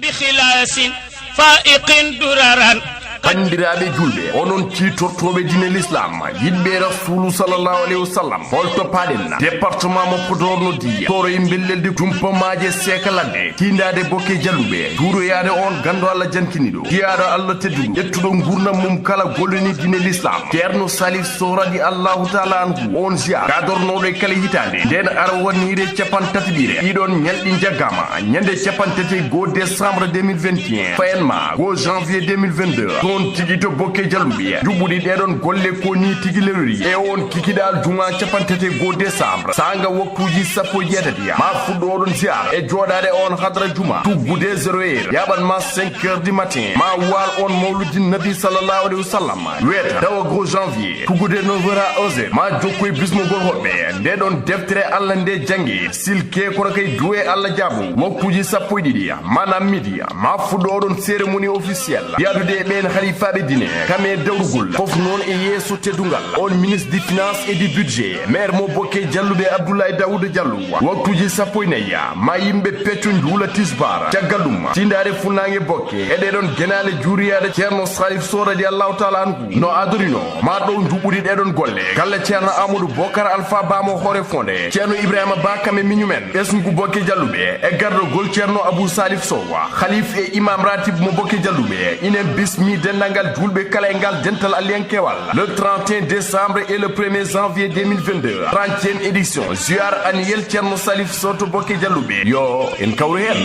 بخلاص فائق دررا bandiraɓe julɓe onon ciitortoɓe dine l'islam yiɗɓe rasulu sallallahu alayhi wa sallam holto paɗen département mo Podor no diya toro e bellelde jumpamaje sekalande tindade bokke jalluɓe duuroyade on gando Allah jankiniɗo jiyaɗo Allah tedduɗo ƴettuɗo gurdam mum kala golloni dine l'islam ceerno Salif Sow radi allahu taala anhu on ziar gadornoɗo e kala hitande nden ara wonnire capantatiɓire ɗiɗon ñalɗi jaggama ñande capantati go décembre 2021 fayenma go janvier 2022 on tigi to bokke jalluɓe juɓɓuɗi ɗeɗon golle ko ni tigi lewri e on kikiɗal juma capantete go décembre sanga waktuji sappo jeetati ma fuɗɗo oɗon ziar e joɗade on hadra juma tuggude 0 heure yaɓan ma 5 heures du matin ma wal on mawludi nabi sallallahu alayhi wa sallam weta tawa go janvier tuggude 9 heures à 11 heures ma jokkoye bismogol hoɓɓe ndeɗon deftere Allah nde jangi silke kono kay duwe Allah jaabu waktuji sappo e ɗiɗi manam midi ma fuɗɗo oɗon cérémonie officielle yadude e ɓen khalifaɓe dine kame dawrugol fof noon e yeeso teddugal on ministre du finance et du budget maire mo bokke jalluɓe Abdoulaye Daouda Diallo waktuji sappo e nayyi ma yimɓe pecco juula tisbar caggal ɗum tindare funnangue bokke e ɗeɗon guenale juuriyade ceerno Salif Sow radi allahu taala anhu no adorino ma ɗo juɓɓuɗi ɗeɗon golle galle ceerno Amadou Bocar Alpha Bamo hoore fonde ceerno Ibrahima Ba kame miñumen ɓesngu bokke jalluɓe e gardogol ceerno Abou Salif Sow khalif e imam ratib mo bokke jalluɓe inen bismi dendagal julɓe kala e ngal dental aliyankewal le 31 décembre et le 1er janvier 2022 30e édition ziar annuel ceerno Salif Sow to bokke jalluɓe yo en kawru hen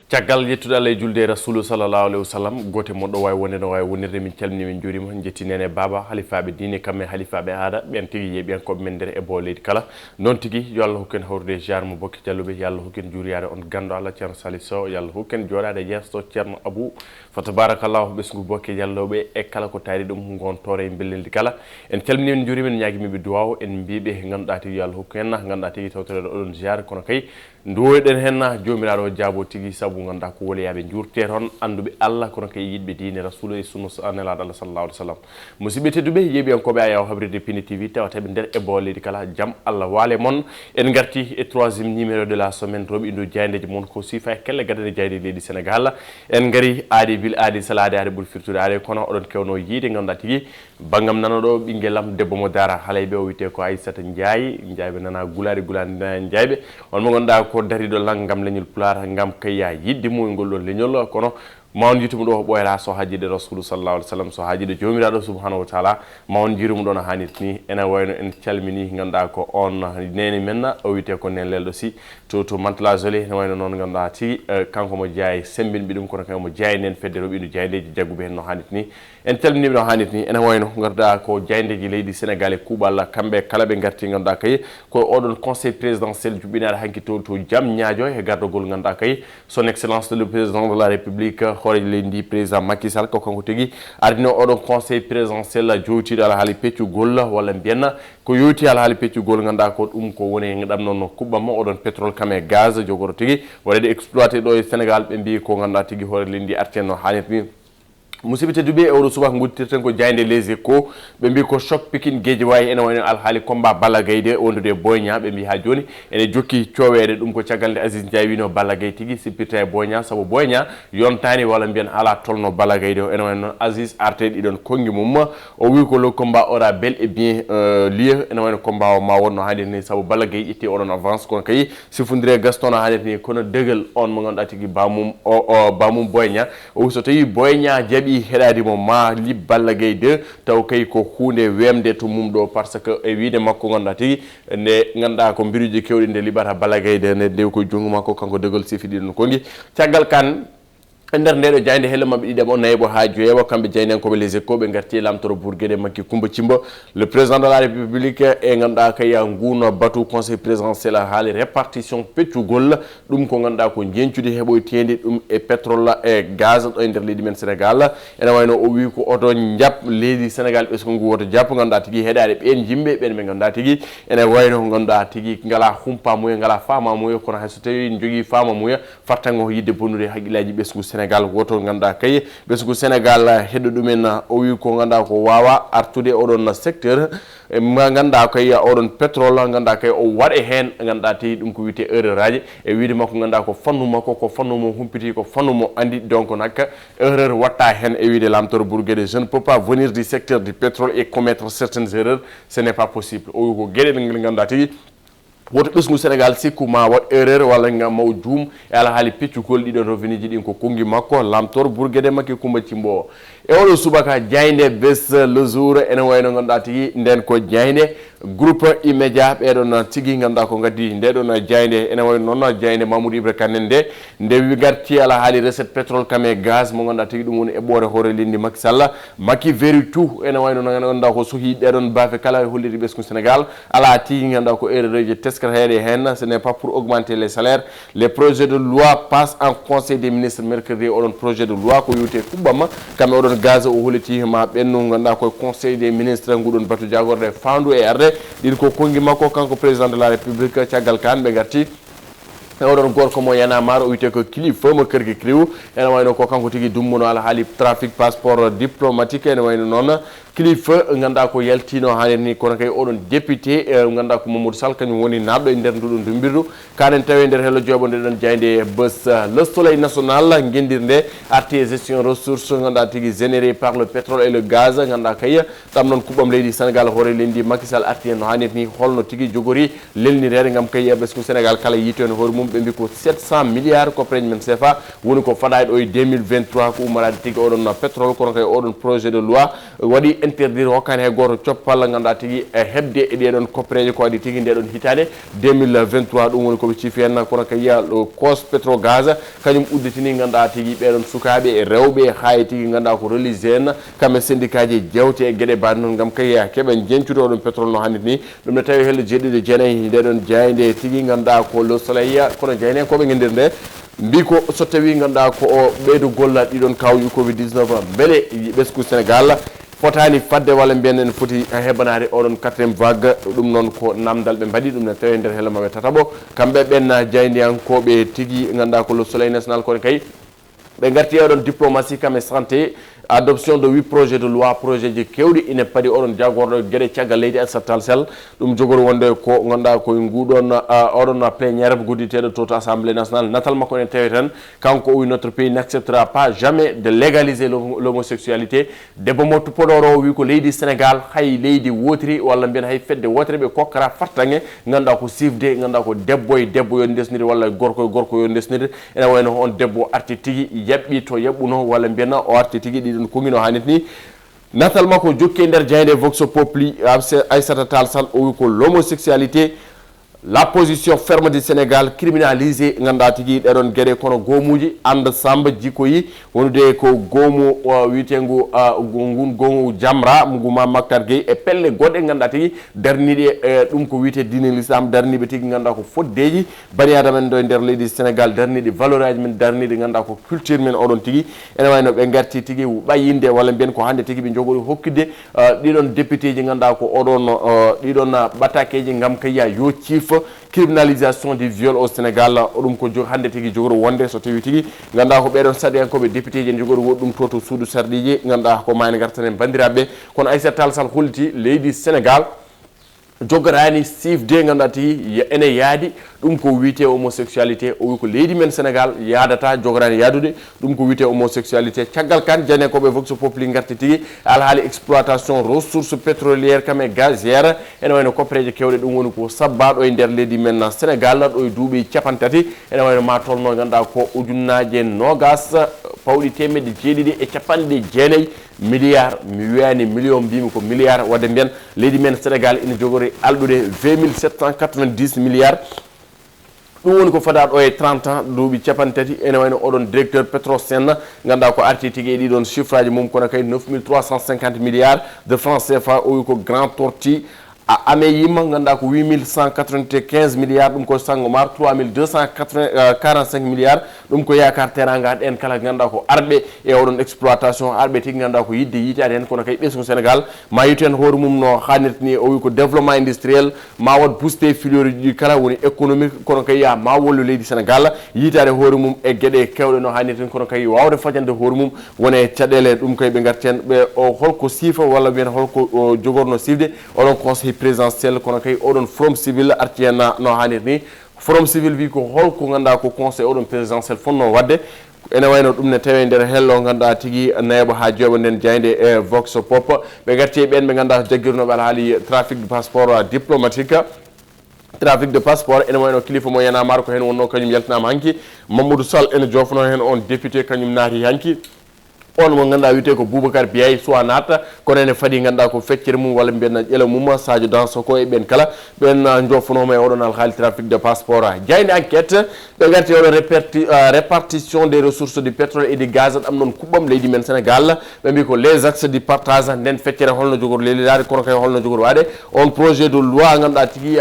caggal yettude Allah e julde rasulu sallallahu alayhi wa sallam gote mo ɗo wawi wonde no wawi wonirde min calmini min juurima jetti nene baba halifaɓe dine kamɓe halifaɓe aada ɓen tigui yeeɓi en koɓe men nder e bo leydi kala noon tigui yo Allah hokken hawrude jar mo bokke jalluɓe yo Allah hokken juuriyade on gando Allah ceerno Salif Sow yo Allah hokken joɗade yesso ceerno Abou fa tabarakallahu ɓesgu bokke jalloɓe e kala ko taari ɗum gontore e belleldi kala en calmini min juurima en ñaguimiɓe duwaw en mbiɓe ganduɗa tigui yo Allah hokku hen ganduɗa tigui tawtoreɗo oɗon jar kono kay duwoyɗen hen jomiraɗo jaabo tigui saabu ganduɗa ko woliyaɓe jurte toon anduɓe Allah kono kay yiɗɓe diine rasulu e sunna nelaɗo Allah sallallahu alaihi wasallam musidɓe tedduɓe yeeɓi en koɓe ayaw habride Pini TV tawateɓe nder e bo leydi kala jaam Allah waale moon en garti e 3e numéro de la semaine roɓe indu jaydeji moon ko sifa e kelle gadane jayde leydi Sénégal en gari aadi bil aadi salade aade ɓuuri firtude aade kono oɗon kewno yiide ganduɗa tigui bangam nanoɗo ɓinguelam debbo mo dara haalayɓe o wiyete ko Aissata Ndiaye Ndiaye nana gulari Ndiaye on mo ganduɗa ko dariɗo langgam leñol pular ngam kayya yidde mum ngol ɗon leñol kono mawon jiitumu ɗo ɓoyata so hajide rasulu sallallahu alaihi wasallam so hajide jomiraɗo subhanahu wa taala mawon jiirumu ɗon hanit ni ena wayno en calmini ganduɗa ko on neni men o wiyete ko nen lelɗo si to mantala jolé ne wayno noon ganduɗa tigui kanko mo jeeya sembinɓe ɗum kono kanko mo jeeya nen fedde roɓe ino jeydeji jagguɓe hen no hanit ni en calminiɓe no hanit ni ene wayno ganduɗa ko jeydeji leydi Sénégal e kuuɓal kamɓe kala ɓe garti ganduɗa kay ko oɗon conseil présidentiel juɓɓinaɗe hanki to jaam ñaajo e gardogol ganduɗa kay son excellence le président de la république hoore leydi président Macky Sall ko kanko tigui ardino oɗon conseil présidentiel jowtiɗo alhaali peccugol walla mbiyenna ko yowti alhaali peccugol ganduɗa ko ɗum ko woni ɗam noon kuɓɓam oɗon pétrole kame gaz jogoro tigui waɗede exploité ɗo e Sénégal ɓe mbi ko ganduɗa tigui hoore leydi arten no hannit ni musidɓe tedduɓe e oɗo subaka gudditirten ko jayde les échos ɓe mbi ko choc Pikine Guédiawaye ene wayno alhaali combat Balla Gaye de wondude Boy Niang ɓe mbi ha joni ene jokki coowede ɗum ko caggal nde Aziz Ndiaye wino Balla Gaye tigui sippirta e Boy Niang saabu Boy Niang yontani walla mbiyen ala tolno Balla Gaye de ene wayno noon Aziz arte ɗiɗon kongi mum o wi ko le combat aura bel et bien lieu ene wayno combat o ma wonno hannirta ni saabu Balla Gaye ƴetti oɗon avance kono kay sifodire Gaston no hannirta ni kono degal on mo ganduɗa tigui bamum bamum Boy Niang o wi so tawi Boy Niang jaaɓi heɗade mo ma li Balla Gaye 2 taw kay ko hunde wemde to mum ɗo par ce que e wiide makko ganduɗa tigui nde ganduɗa ko mbiruji kewɗi nde liɓata Balla Gaye 2 nde ndew koye junggo makko kanko degol sifiɗi ɗon kongi caggal kan e nder ndeɗo jayde helle mabɓe ɗiɗi o nayyibo ha joyewo kamɓe jaynen koɓe les échos ɓe garti lamtoro Bourguédé makki Coumba Thimba le président de la république e ganduɗa kaya nguno batu conseil présidentiel haali répartition peccugol ɗum ko ganduɗa ko jencude heɓoytede ɗum e pétrole e gaz ɗo e nder leydi men Sénégal ene wayno o wi ko oto jaab leydi Sénégal ɓesgo ngu woto jaab ganduɗa tigui heɗade ɓen yimɓe ɓen ɓe ganduɗa tigui ene wayno ganduɗa tigui ngala humpa muya ngala fama muya kono hay so tawi jogui fama muya fartango yidde bonnude haqqillaji ɓesgu Sénégal woto ganda kay ɓesgu Sénégal heɗo ɗumen o wi ko ganda ko wawa artude oɗon secteur ma ganda kay oɗon pétrole ganda kay o waɗe hen ganda tawi ɗum ko wiyete erreur aji e wiide makko ganda ko fannu makko ko fannu mo humpiti ko fannu mo andi donc nak erreur watta hen e wiide lamtoro Bourguédé je ne peux pas venir du secteur du pétrole et commettre certaines erreurs ce n'est pas possible o wi ko gueɗe ɗe ganda tawi woto ɓesgu Sénégal sikku ma wat erreur walla ngam maw juum e ala haali peccugol ɗiɗon revenu ji ɗin ko kongi makko lamtoro Bourguédé makki Coumba Thimbo e oɗo subaka jayde bes le jour ene wayno ganduɗa tigui nden ko jayde groupe immédiat ɓeɗon tigui ganduɗa ko gaddi ndeɗon jayde ene wayno noon jayde Mamoudou Ibra Kane nde wi garti ala haali recette pétrole kam e gaz mo ganduɗa tigui ɗum woni eɓɓore hoore lindi Macky Sall Macky veri tout ene wayno ganduɗa ko sohi ɗeɗon bafe kala e holliti ɓesgu Sénégal ala tigui ganduɗa ko erreur ji teskata heeɗe hen ce n'est pas pour augmenter les salaires les projets de loi passent en conseil des ministres mercredi oɗon projet de loi ko wiwte kuɓɓama kamɓe oɗon gaz o holliti ma ɓennu ganduɗa koye conseil des ministres nguɗon batu jagorde fandu e arde ɗin ko kongi makko kanko président de la république caggal kan ɓe garti oɗon gorko mo Y'en a marre o wiyete ko kilifa mo Kergui Kriw ene wayno ko kanko tigui dummuno ala haali trafic passeport diplomatique ene wayno noon kilifa ganduɗa ko yaltino hannde ni kono kay oɗon député ganduɗa ko Mamadou Sall kañum woni naɓɗo e nder nduɗon dumbirdu kanen tawi e nder hello joɓo ndeɗon jayde bus le soleil national guendirde arti et gestion ressources ganduɗa tigui généré par le pétrole et le gaz ganduɗa kay ɗam noon kuɓɓam leydi Sénégal hoore lendi Macky Sall arti en no hannde ni holno tigui jogori lelnirede gam kay ɓesgu Sénégal kala yitone hoore mum ɓe mbi ko 700 milliards ko preñ men CFA woni ko faɗa ɗo e 2023 ko ummarade tigui oɗon pétrole kono kay oɗon projet de loi waɗi interdire hokkani hay goto coppal ganduɗa tigui e hebde e ɗeɗon koppereje ko waɗi tigui ndeɗon hitande 2023 ɗum woni koɓe ciifi hen kono kay yiya cos pétrogaz kañum udditini ganduɗa tigui ɓeɗon sukaɓe e rewɓe ha tigui ganduɗa ko religieux en kamɓe syndicat ji jewte e gueɗe baɗe noon gam kay keeɓe jencude oɗon pétrole no hannit ni ɗum ne tawi helle jeeɗiɗo jeenayyi ndeɗon jayde tigui ganduɗa ko le soleil kono jayne koɓe guendir nde mbi ko so tawi ganduɗa ko o ɓeydo golla ɗiɗon kawju covid 19 beele ɓesgu Sénégal fotani fadde walla mbiyen en foti heɓanade oɗon 4e vague ɗum noon ko namdal ɓe mbaɗi ɗum ne tawi nder hello mabɓe tataɓo kamɓe ɓenna jaydiyankoɓe tigui ganduɗa ko le soleil national kono kay ɓe garti oɗon diplomatie kam e santé adoption de 8 projets de loi projet ji kewɗi ine paadi oɗon jagorɗo gueɗe caggal leydi Aissata Tall Sall ɗum jogori wonde ko ganduɗa koye nguɗon oɗon pléniére gudditeɗo to assemblée nationale natal makko ene tawi tan kanko o wi notre pays n'acceptera pas jamais de légaliser l'homosexualité debbo motto Podor o wi ko leydi Sénégal hay leydi wotiri walla mbiyen hay fedde wotere ɓe kokkara fartange ganduɗa ko sifde ganduɗa ko debbo e debbo yo ndesnide walla gorko e gorko yo ndesnide ene wayno on debbo arti tigui yaɓɓi to yaɓɓuno walla mbiyen o arti tigui ɗiɗon kongino hannit ni natal makko jokki e nder jayde vox populi Aissata Tall Sall o wi ko l'homosexualité la position ferme du Sénégal criminalisé ganduɗa tigui ɗeɗon gueɗe kono goomuji anda samba jikkoyi wonude ko goomu wiyetegu ngun goomu Jamra Guma Mactar Gueye e pelle goɗɗe ganduɗa tigui darniɗe ɗum ko wiyete diine l'islam darniɓe tigui ganduɗa ko foddeji bani adama en ɗo e nder leydi Sénégal darniɗe valeur aji men darniɗe ganduɗa ko culture men oɗon tigui ene wayno ɓe garti tigui ɓayinde walla mbiyen ko hande tigui ɓe jogori hokkide ɗiɗon député ji ganduɗa ko oɗon ɗiɗon ɓattakeji gam kayya yo ciifa criminalisation du viol au Sénégal ɗum ko hande tigui jogori wonde so tawi tigui ganduɗa ko ɓeɗon saɗiyankoɓe député ji en jogori woɗɗum to suudu sardiji ganduɗa ko mayne gartanen bandiraɓe kono Aissata Tall Sall holliti leydi Sénégal jogorani sifde ganduɗa tigui ene yaadi ɗum ko wiyete homosexualité o wi ko leydi men Sénégal yadata jogorani yadude ɗum ko wiyete homosexualité caggal kan jane koɓe vox populi garti tigui alhaali exploitation ressource pétrolière kam e gazière ene wayno koppereje kewɗe ɗum woni ko sabbaɗo e nder leydi men Sénégal ɗo e duuɓi capantati ene wayno ma tolno ganduɗa ko ujunnaje nogas pawɗi temedde jeeɗiɗi e capanɗe jeenayyi milliard mi wiyani million mbimi ko milliard wadde mbiyen leydi men Sénégal ina jogori alɗude 20 790 milliards ɗum woni ko fada ɗo e 30 ans duuɓi capantati ene wayno oɗon directeur Petrosen ganduɗa ko arti tigui e ɗiɗon chiffre aji mum kono kay 9350 milliards de francs CFA o wi ko grand tortue ame yimma ganda ko 8195 milliards ɗum ko Sangomar 3245 milliards ɗum ko yakar teranga en kala ganda ko arɓe e oɗon exploitation arɓe tigi ganda ko yidde yitade hen kono kay ɓesgu Sénégal ma yitu hen hoore mum no hannirta ni o wi ko développement industriel ma wat booster filière ji kala woni économique kono kay ya ma wollu leydi Sénégal yitade hoore mum e gueɗe kewɗe no hannirta ni kono kay wawde fajande hoore mum wone caɗele ɗum koy ɓe garten ɓe o holko siifa walla wiyen holko jogorno sifde oɗon conseil présidentiel kono kay oɗon forum civil arti hen no hannirta ni forum civil wi ko holko ganduɗa ko conseil oɗon présidentiel fonno wadde ene wayno ɗum ne tawe nder hello ganduɗa tigui nayɓo ha jooɓo nden jayde e vox pop ɓe garti e ɓen ɓe ganduɗa jagguirnoɓe alhaali trafic de passeport diplomatique trafic de passeport ene wayno kilifa mo Y'en a marre ko hen wonno kañum yaltinama hanki Mamadou Sall ene jofno hen on député kañum naati hanki on mo ganduɗa wiyete ko Boubacar Biaye soit nata kono ene faadi ganduɗa ko feccere mum walla mbiyen ƴeela mum Sadio Danso ko e ɓen kala ɓen jofnoma e oɗon alhaali trafic de passeport jayde enquête ɓe garti oɗo répartition des ressources du pétrole et du gaz ɗam noon kuɓɓam leydi men Sénégal ɓe mbi ko les axes du partage nden feccere holno jogor lelidade kono kay holno jogor waɗe on projet de loi ganduɗa tigui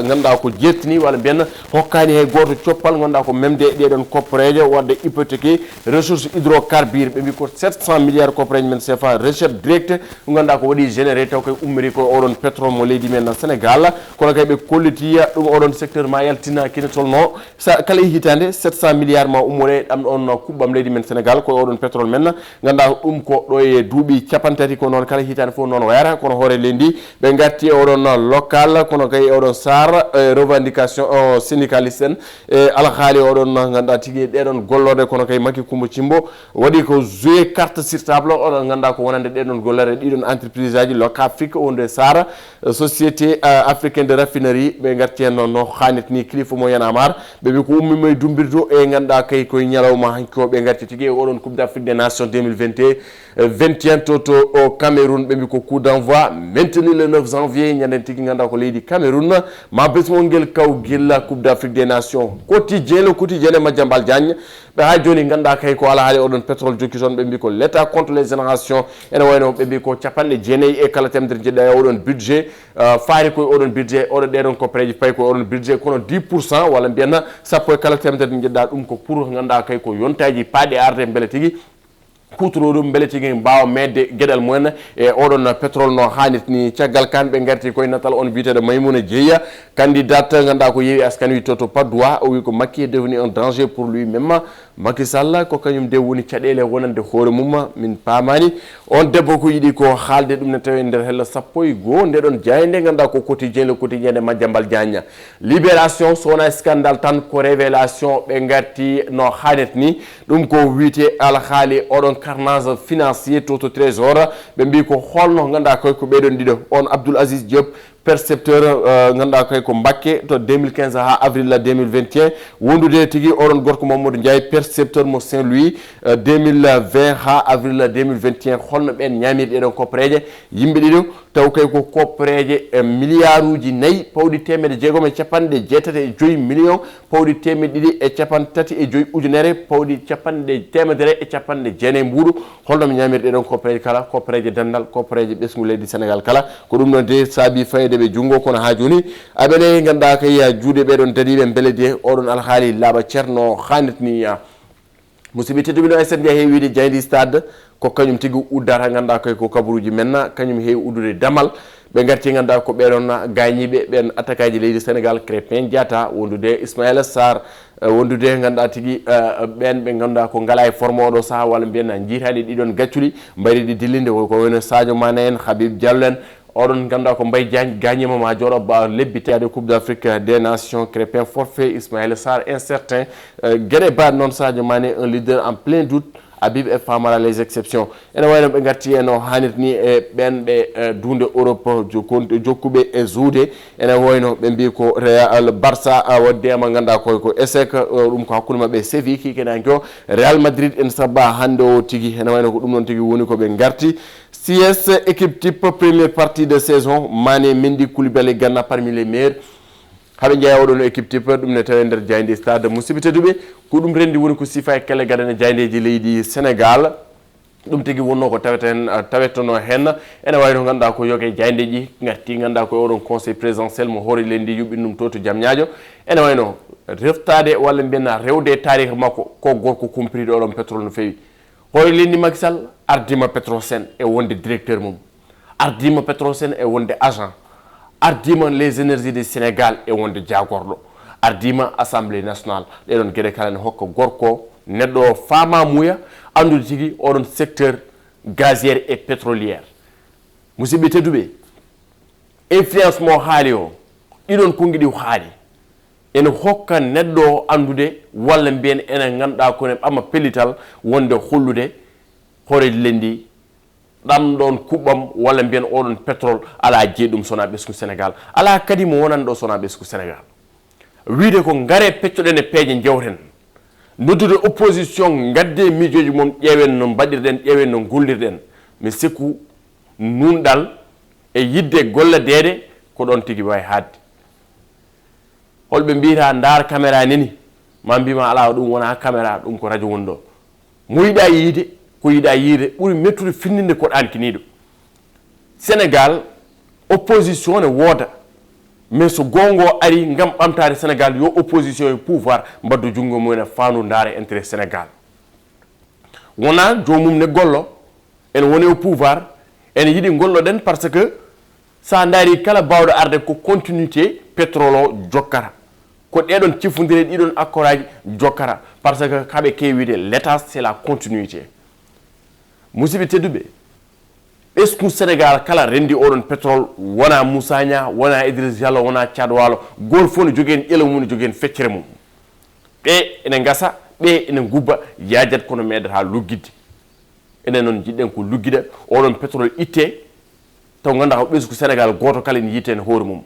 ganduɗa ko jettini walla mbiyen hokkani hay goto coppal ganduɗa ko memde ɗeɗon koppareje wadde hypothéqué ressources hydrocarbures ɓe mbi ko 700 milliards koppareje men CFA recette directe ɗum ganduɗa ko waɗi généré taw koye ummiri ko oɗon pétrole mo leydi men Sénégal kono kay ɓe kolliti ɗum oɗon secteur ma yaltina kine tolno kala hitande 700 milliards ma ummore ɗam ɗon kuɓɓam leydi men Sénégal koye oɗon pétrole men ganduɗa ɗum ko ɗo e duuɓi capantati ko noon kala hitande fof noon wayata kono hoore lendi ɓe gatti e oɗon local kono kay oɗon sar revendication syndicaliste en e alhaali oɗon ganduɗa tigui ɗeɗon gollode kono kay Macky Coumba Thimbo waɗi ko joué carte sur table oɗon ganduɗa ko wonande ɗeɗon gollere ɗiɗon entreprise aji Locafrique wonde sar société africaine de raffinerie ɓe garti hen no hannirta ni kilifa mo Y'en a marre ɓe wi ko ummimo e dumbirdo e ganduɗa kay koye ñalawma hanki o ɓe garti tigui e oɗon coupe d'Afrique des nations 2021 to au Cameroun ɓe mbi ko coup d'envoi maintenu le 9 janvier ñanden tigui ganduɗa ko leydi Cameroun ma besmol guel kawguel coupe d'Afrique des nations quotidien le Madiambal Diagne ɓe ha joni ganduɗa kay ko ala haali oɗon pétrole jokki toon ɓe mbi ko l'état contre les générations ene wayno ɓe mbi ko capanɗe jeenayyi e kala temedere jeeɗiɗi e oɗon budget faari koye oɗon budget oɗon ɗeɗon koppareji payi koye oɗon budget kono 10% walla mbiyanna sappo e kala temedere jeeɗiɗa ɗum ko pour ganduɗa kay ko yontaji paaɗi arde beele tigui kutoro ɗum beele tigui mbawa medde gueɗal mumen e oɗon pétrole no hannirta ni caggal kan ɓe garti koye natal on witede Maymouna Dieya candidate ganduɗa ko Yewwi Askan Wi to Patte d'Oie o wi ko Macky est devenu un danger pour lui même Macky Sall ko kañum de woni caɗele wonande hoore mum min pamani on debbo ko yiiɗi ko haalde ɗum ne tawi nder hello sappo e goho ndeɗon jayde ganduɗa ko quotidien de Madiambal Diagne libération sowona scandale tan ko révélation ɓe garti no hannirta ni ɗum ko wiite alhaali oɗon carnage financier to trésor ɓe mbi ko holno ganduɗa koy ko ɓeɗon ɗiɗo on Abdoul Aziz Diop percepteur ganduɗa kay ko Mbacké to 2015 ha avril 2021 wondude tigui oɗon gorko Mamadou Ndiaye percepteur mo Saint-Louis 2020 ha avril 2021 holno ɓen ñamiri ɗeɗon koppareje yimɓe ɗiɗo taw kay ko koppareje milliard uji 4 pawɗi temedde jeegom e capanɗe jeetati e joyyi million pawɗi temedde ɗiɗi e capantati e joyyi ujunere pawɗi capanɗe temedere e capanɗe jeenayyi mbuɗu holno ɓe ñamiri ɗeɗon koppareje kala koppareje dandal koppareje ɓesgu leydi Sénégal kala ko ɗum ɗon de saabi fayde ɓe junggo kono ha joni aɓene ganduɗa kay juuɗe ɓeɗon dadiɓe beele de oɗon alhaali laaɓa ceerno hannirta ni musidɓe tedduɓe no SN Dia heewi wiide Dieyndy Stade ko kañum tigui uddata ganduɗa koy ko kabaruji men kañum heewi uddude damal ɓe garti ganduɗa ko ɓeɗon gañiɓe ɓen attaque aji leydi Sénégal Krépin Diatta wondude Ismaïla Sarr wondude ganduɗa tigui ɓen ɓe ganduɗa ko ngala e forme oɗo saaha walla mbiyen jiitani ɗiɗon gacculi mbayriɗi dillinde ko woni Sadio Mané en Habib Diallo en oɗon ganduɗa ko Mbaye Diagne gagnima ma jooɗo ba lebbitade coupe d'Afrique des nations Krépin forfait Ismaïla Sarr incertain gueɗe baɗ noon Sadio Mané un leader en plein doute Habib et Famara les exceptions ene wayno ɓe garti eno hannirta ni e ɓen ɓe dunde Europe jokkuɓe e zuude ene wayno ɓe mbi ko Real Barça waddema ganduɗa ko échec ɗum ko hakkude mabɓe Séville kikenanki o Real Madrid en sabba hande o tigui ene wayno ko ɗum noon tigui woni koɓe garti CS équipe type première partie de saison Mané Mendy Koulibaly Gana parmi les meilleurs haɓe jeeya oɗon équipe type ɗum ne tawe nder Dieyndy Stade musidɓe tedduɓe ko ɗum rendi woni ko sifa e kelle gaɗane jayndeji leydi Sénégal dum tigi wonno ko tawetono hen ene wayno ganda ko yoge jayndeji ngatti ganda ko oron conseil présidentiel mo hori lendi yubbinum to jamñaajo ene wayno reftade walla mbiena rewde tarikh makko ko gorko kumprido oron pétrole no fewi hori lendi Macky Sall ardima Petrosen e wonde directeur mum ardima Petrosen e wonde agent ardima les énergies du Sénégal e wonde jagordo ardima assemblée nationale de don gede kala ne hokko gorko neddo fama muya andude tigi oɗon secteur gazière et pétrolière musidɓe tedduɓe influence mo haali o ɗiɗon kongiɗi haali ene hokka neɗɗo andude walla mbiyen enen ganduɗa kone ɓama pellital wonde hollude hoore lendi ɗam ɗon kuɓɓam walla mbiyen oɗon pétrole ala jeeɗum sona ɓesgu Sénégal ala kadi mo wonan ɗo sona ɓesgu Sénégal wiide ko ngare peccoɗen e peeje jewten noddude opposition gadde miijoji mum ƴeewen no mbaɗirɗen ƴeewen no gullirɗen mi sikku nunɗal e yidde golladede ko ɗon tigi wawi haadde holɓe mbiyata ndaar caméra neni ma mbima ala ɗum wona caméra ɗum ko radio woni ɗo mo yiɗa yiide ko yiɗa yiide ɓuuri mettude finninde ko ɗankiniɗo Sénégal opposition ne wooda mais so gongo ari ngam ɓamtare Sénégal yo opposition e pouvoir mbaddu jungo mumen e fandu ndaare intérêt Sénégal wona jomum ne gollo en woni au pouvoir en yiɗi golloɗen parce que sa daari kala bawɗo arde ko continuité pétrole o jokkata ko ɗeɗon cifodire ɗiɗon accord aji jokkata parce que kaɓe kewide l'état c'est la continuité musidɓe tedduɓe ɓesgu Sénégal kala rendi oɗon pétrole wona Moussa Nia wona Idriss Diallo wona Thiat Walo gol fof ne jogui en ƴelo mum ne jogui en feccere mum ɓe ene gasa ɓe ene gubba yajat kono meɗata luggidde enen noon jiɗɗen ko luggida oɗon pétrole itte taw ganduɗa ko ɓesgu Sénégal goto kala ne yiite en hoore mum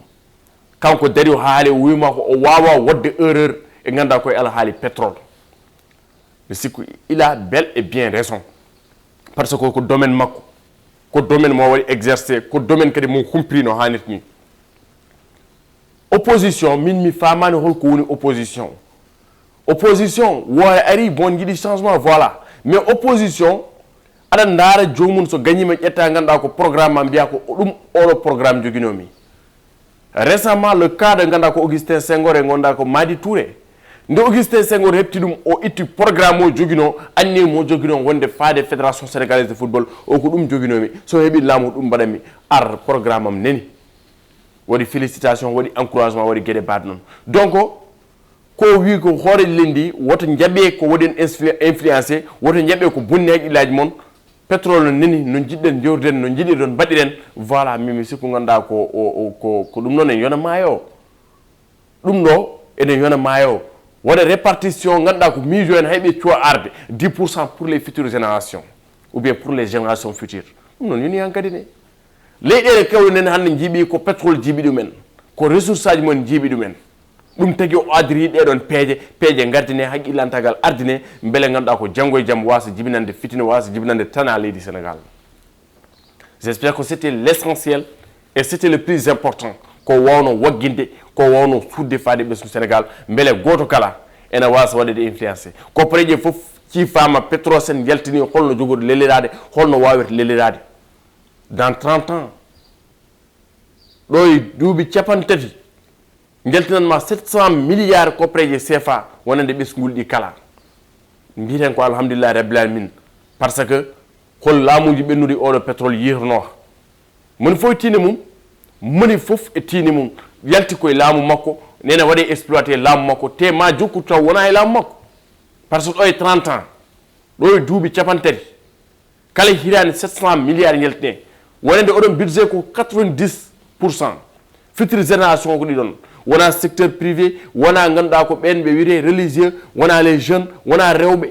kanko dari o haali o wima ko o wawa wadde erreur e ganduɗa koye ala haali pétrole mi sikku il a bel et bien raison par ce que ko domaine makko ko domaine mo waɗi exercé ko domaine kadi mo humpiri no hannirta ni opposition min mi famani holko woni opposition opposition woore ari bon jiiɗi changement voilà mais opposition aɗa ndaara jomum so gagnima ƴetta ganduɗa ko programme ma mbiya ko ɗum oɗo programme joguinomi récemment le cas de ganduɗa ko Augustin Senghor e gonda ko Madi Touré nde Augustin Senghor hepti ɗum o itti programme o joguino anni mo joguino wonde faade fédération sénégalaise de football o ko ɗum joguinomi so heeɓi laamu ɗum mbaɗanmi ar programme am neni waɗi félicitation waɗi encouragement waɗi gueɗe baɗe noon donc ko wi ko hoore lendi woto jaaɓe ko waɗen influencé woto jaaɓe ko bonni haqqillaji moon pétrole no neni no jiɗɗen jewrden no jiɗirɗon mbaɗiren voilà mimi sikku ganduɗa ko ɗum noon en yona maayo ɗum ɗo enen yona maayo waɗa répartition ganduɗa ko miijo en hayɓe cuwa arde 10% pour les futures générations ou bien pour les générations futures ɗum noon yoni hankadi ne leyɗele kewɗe nen hannde jiiɓi ko pétrole jiiɓi ɗumen ko ressource aji mon jiiɓi ɗumen ɗum tagi o adiri ɗeɗon peeje gardine haqqillantagal ardine beele ganduɗa ko janggo e jaam wasa jibinande fitina wasa jibinande tana leydi Sénégal j'espère que c'était l'essentiel et c'était le plus important ko wawno wagginde ko wawno sudde faade ɓesgu Sénégal beele goto kala ene wasa waɗede influencé ko preje foof ciifama Petrosen yaltini holno jogoɗo lelirade holno wawirta lelirade dans 30 ans ɗo e duuɓi capantati jaltinanma 700 milliards copreje CFA wonande ɓesgul ɗi kala mbiten ko alhamdulillah rabbil alamin par ce que hol laamuji ɓennuɗi oɗo pétrole yirno moni fof tine mum moni fof e tini mum yalti koye laamu makko nene waɗi exploité laamu makko te ma jokkude taw wona e laamu makko par ce que ɗo e 30 ans ɗo e duuɓi capantati kala hirani 700 milliards jaltine wonande oɗon budget ko 90% future génération ko ɗiɗon wona secteur privé wona ganduɗa ko ɓen ɓe wiyete religieux wona les jeunes wona rewɓe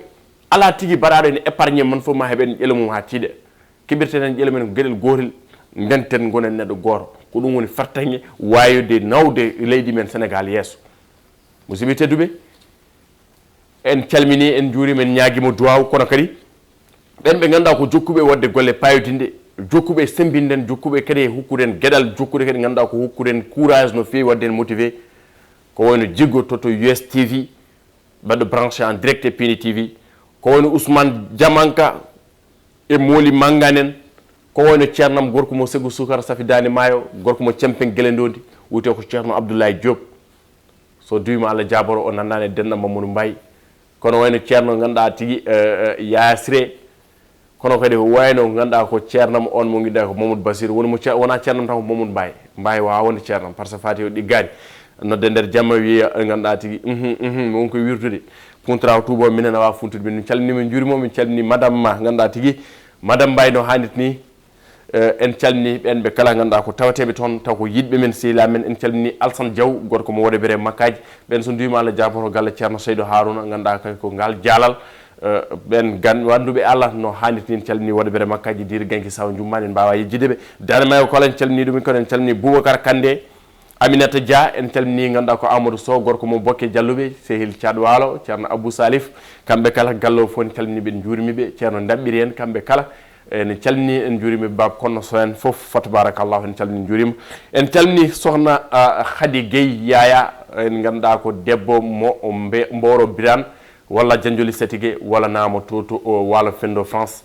ala tigui mbaɗaɗo ene épargne man fof ma heɓen ƴelo mum ha tiiɗe keɓirteten ƴelo men ko gueɗel gotel ndenten gonen neɗɗo goto ko ɗum woni fartaŋe wayude nawde leydi men Sénégal yesso musidɓe tedduɓe en calmini en juurima en ñaguima duwaw kono kadi ɓen ɓe ganduɗa ko jokkuɓe wadde golle payodinde jokkuɓe sembinden jokkuɓe kadi hokkuden gueɗal jokkude kadi ganduɗa ko hokkuden courage no fewi wadde en motivé ko wayno Jiggo toto US TV mbaɗɗo branché en direct e Pini TV ko wayno Ousmane Diamanka e mooli manganen ko woni ceernam gorko mo segu sukara safi dani maayo gorko mo cempen gelendondi wute ko ceerno Abdoulaye Diop so duwima Allah jaboro o nandane denna Mamadou Mbaye kono wayno ceerno ganduɗa tigi Yasre kono kadi wayno ganduɗa ko ceernam on mo guiɗa ko Mamadou Basir wona ceernam tan ko Mamadou Mbaye wawa wonde ceernam par ce fati o ɗiggani nodde nder jamma wiya ganduɗa tigi won koye wirtude puntraw tuubo minen awa funtude min calminima min juurima min calmini madame ma ganduɗa tigi madame Mbaye no hannit ni en calmini ɓen ɓe kala ganduɗa ko tawateɓe toon taw ko yiɗɓe men sehila men en calmini Alsane Diaw gorko mo waɗa bere makkaji ɓen so duwima Allah jaboro galle ceerno Seydou Harouna ganduɗa kay ko ngal jaalal ɓen wanduɓe Allah no hannit ni en calmini waɗa bere makkaji dir ganki saw jummani en mbawa yejjideɓe dane mayo kola en calmini ɗumen kono en calmini Boubacar Kandé Aminata Dia en calmini ganduɗa ko Amadou Sow gorko mo Bokke Dialluɓe sehil Thiad Walo ceerno Abou Salif kamɓe kala gallo fof en calminiɓe en juurimiɓe ceerno Daɓɓiri en kamɓe kala en calmini en juurima Baba Konno So en fof fa tabarakallahu en calmini juurima en calmini sohna Khady Gueye Yaya en ganduɗa ko debbo mo Mboro Birane walla Janjoli Satige walla Namo to Walo Fendo France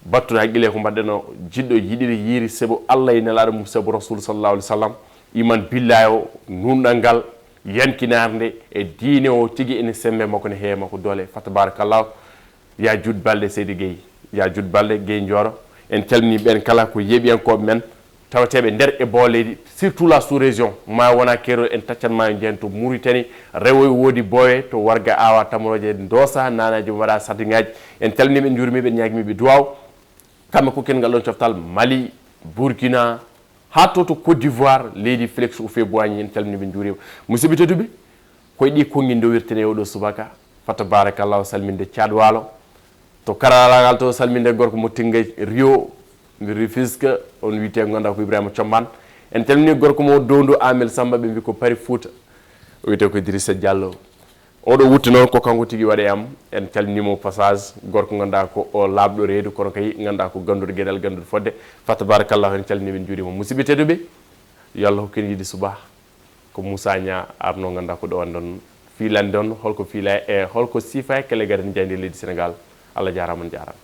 battude haqqille ko mbaɗɗen o jiɗɗo yiɗiri yiiri saabu Allah e nelaɗo mum saabu Rasul sallallahu alaihi wasallam iman billahi o nunɗal ngal yankinarde e diine o tigi ene sembe makko ne heewa makko doole fa tabarakallahu ya Jude Balde Seydi Gueye ya Jude Balde Gueye Ndioro en calmini ɓen kala ko yeeɓiyankoɓe men tawateɓe nder e booleydi surtout la sous région ma wona kero en taccan ma jeen to Mauritanie rewoy woodi Boye to Warga Awa Tamoroje Ndosa nanaji mbaɗa satiŋaji en calminiɓe en juurimiɓe en ñaguimiɓe duwaw kamɓe ko ken ngal ɗon coftal Mali Burkina ha to Côte d'Ivoire leydi Félix Houphouët-Boigny en calminiɓe en juurima musidɓe tedduɓe koye ɗi konngui dowirtene oɗo subaka fa tabarakallahu salminde Thiad Walo to karalagal to salminde gorko mo Tingay Rio Rufisque on wiyete ganduɗa ko Ibrahima Thiombane en calmini gorko mo Dondou Amel Samba ɓe mbi ko Pari Fouta o wiyete ko Idrissa Diallo oɗo wutti noon ko kanko tigui waɗe am en calminimo passage gorko ganduɗa ko o labɗo reedu kono kay ganduɗa ko ganduɗo gueɗal ganduɗo fodde fa tabarakallahu en calminiɓe en juurima musidɓe tedduɓe yo Allah hokken yiide suba ko Moussa Nia arno ganduɗa ko ɗo andon fiilande on holko fiila e holko siifa kele gaden jayde leydi Sénégal Allah jarama on jarama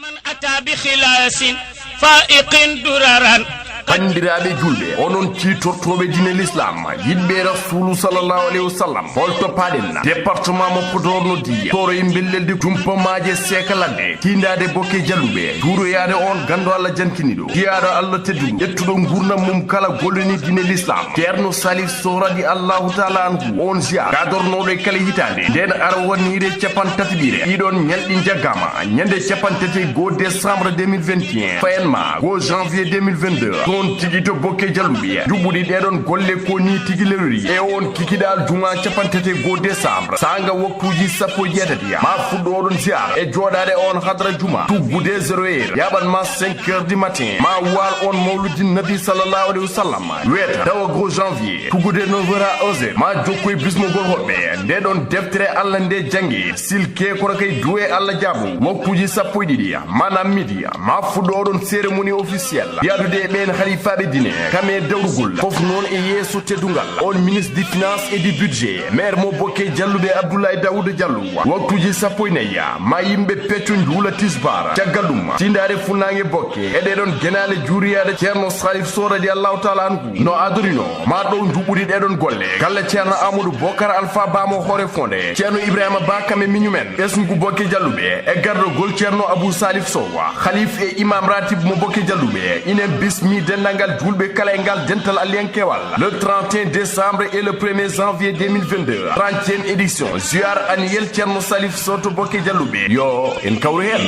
man ata bi khilasin fa'iqin duraran bandiraɓe julɓe onon ciitortoɓe dine l'islam yiɗɓe rasulu sallallahu alayhi wa sallam holto paɗen département mo Podor no diye toro e bellelde jumpamaje sekaladde tindade Bokke Dialluɓe juuroyade on gando Allah jankiniɗo tiyaɗo Allah tedduɗo ƴettuɗo gurnam mum kala golloni dine l'islam ceerno Salif Sow radi allahu taala anhu on ziar gadornoɗo e kala hitande nden ara wonire capan tatiɓire ɗiɗon ñalɗi jaggama ñande capan tati 1 décembre 2021 fayenma 1 janvier 2022 on tigi to Bokke Dialluɓe juɓɓuɗi ɗeɗon golle ko ni tigi lewri e on kikiɗal juma capantete 1 décembre sanga waktuji sappo e jeetati ma fuɗɗo oɗon ziar e joɗade on hadra juma tuggude 0 heure yaɓan ma 5 heures du matin ma wal on mawludi nabi sallallahu alayhi wa sallam weta tawa 1 janvier tuggude 9 heures à 11 heures ma jokkoye bismogol hoɓɓe ndeɗon deftere Allah nde jangi silke kono kay duwe Allah jaabu waktuji sappo e ɗiɗi manam midi ma fuɗɗo oɗon cérémonie officielle yadude e ɓen khalifaɓe dine kame dawrugol fof noon e yeeso teddugal on ministre du finance et du budget maire mo Bokke Dialluɓe Abdoulaye Daouda Diallo waktuji sappo e nayyi ma yimɓe pecco juula tisbar caggal ɗum tindare funnague Bokke e ɗeɗon guenale juuriyade ceerno Salif Sow radiallahu taala anhu no adorino ma ɗo juɓɓuɗi ɗeɗon golle galle ceerno Amadou Bocar Alpha Bamo hoore fonde ceerno Ibrahima Ba kame miñumen ɓesngu Bokke Dialluɓe e gardogol ceerno Abou Salif Sow khalif e imam ratib mo Bokke Dialluɓe inen bismi dendangal julɓe kala e ngal dental aliyankewal le 31 décembre et le 1er janvier 2022 30e édition ziar annuel ceerno Salif Sow to Bokke Dialluɓe yo en kawru hen